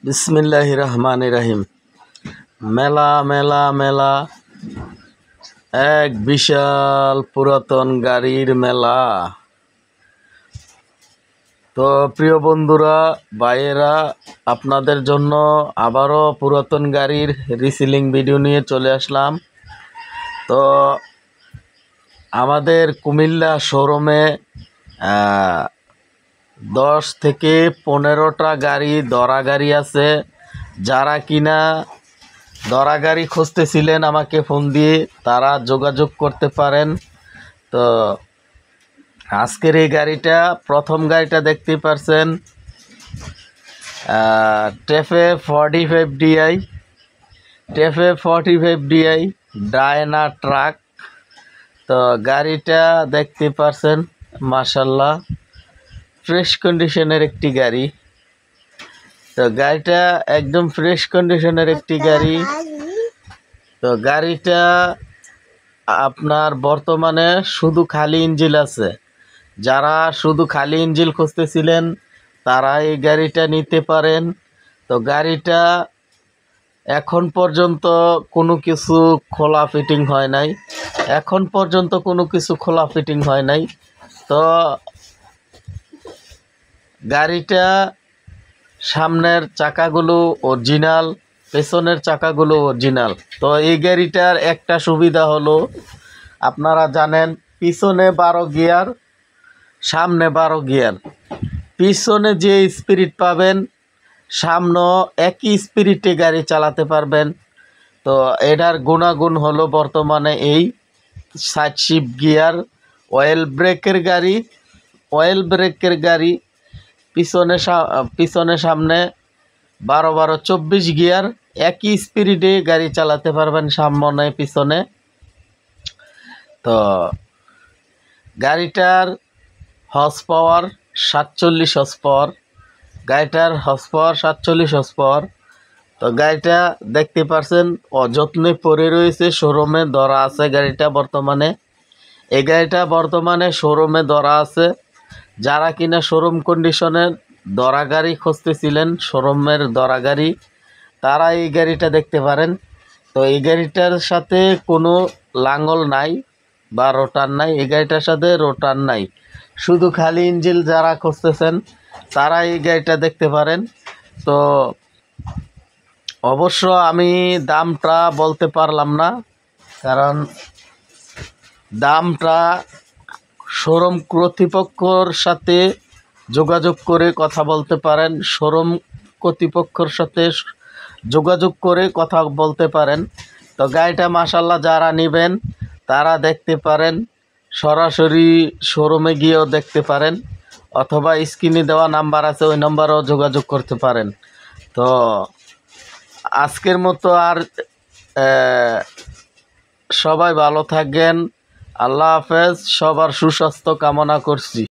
বিসমিল্লাহির রহমানির রহিম। মেলা মেলা মেলা, এক বিশাল পুরাতন গাড়ির মেলা। তো প্রিয় বন্ধুরা, ভাইয়েরা, আপনাদের জন্য আবারও পুরাতন গাড়ির রিসেলিং ভিডিও নিয়ে চলে আসলাম। তো আমাদের কুমিল্লা শোরুমে 10 থেকে 15টা গাড়ি দরা গাড়ি আছে। যারা কিনা দরা গাড়ি খুঁজতেছিলেন আমাকে ফোন দিয়ে তারা যোগাযোগ করতে পারেন। তো আজকের এই গাড়িটা, প্রথম গাড়িটা দেখতে পারছেন, টেফে 45 ডিআই ডায়না ট্রাক। তো গাড়িটা দেখতে পারছেন, মাশাল্লাহ ফ্রেশ কন্ডিশনের একটি গাড়ি। তো গাড়িটা একদম ফ্রেশ কন্ডিশনের একটি গাড়ি। তো গাড়িটা আপনার বর্তমানে শুধু খালি ইঞ্জিল আছে। যারা শুধু খালি ইঞ্জিল খুঁজতেছিলেন তারা এই গাড়িটা নিতে পারেন। তো গাড়িটা এখন পর্যন্ত কোনো কিছু খোলা ফিটিং হয় নাই। তো গাড়িটা সামনের চাকাগুলো অরিজিনাল, পেছনের চাকাগুলো অরিজিনাল। তো এই গাড়িটার একটা সুবিধা হলো, আপনারা জানেন পিছনে 12 গিয়ার, সামনে 12 গিয়ার। পিছনে যে স্পিরিট পাবেন সামনেও একই স্পিরিটে গাড়ি চালাতে পারবেন। তো এটার গুণাগুণ হলো বর্তমানে এই সাইড শিফট গিয়ার, অয়েল ব্রেকের গাড়ি, পিছনে সামনে 12 24 গিয়ার, একই স্পিরিটে গাড়ি চালাতে পারবেন সামনে পিছনে। তো গাড়িটার হর্স পাওয়ার 47 হর্স পাওয়ার, তো গাড়িটা দেখতে পাচ্ছেন অযত্নে পড়ে রয়েছে, শোরুমে ধরা আছে গাড়িটা বর্তমানে। এই গাড়িটা বর্তমানে শোরুমে ধরা আছে। যারা কিনা শোরুম কন্ডিশনের দরা গাড়ি খুঁজতেছিলেন, শোরুমের দরা গাড়ি, তারা এই গাড়িটা দেখতে পারেন। তো এই গাড়িটার সাথে কোনো লাঙ্গল নাই বা রোটার নাই, এই গাড়িটার সাথে রোটার নাই, শুধু খালি ইঞ্জিল। যারা খুঁজতেছেন তারা এই গাড়িটা দেখতে পারেন। তো অবশ্য আমি দামটা বলতে পারলাম না, কারণ দামটা শোরুম কর্তৃপক্ষের সাথে যোগাযোগ করে কথা বলতে পারেন। তো গাড়িটা মাশাল্লাহ যারা নেবেন তারা দেখতে পারেন, সরাসরি শোরুমে গিয়েও দেখতে পারেন, অথবা স্ক্রিনে দেওয়া নাম্বার আছে ওই নাম্বারেও যোগাযোগ করতে পারেন। তো আজকের মতো আর সবাই ভালো থাকবেন। আল্লাহ হাফেজ। সবার সুস্বাস্থ্য কামনা করছি।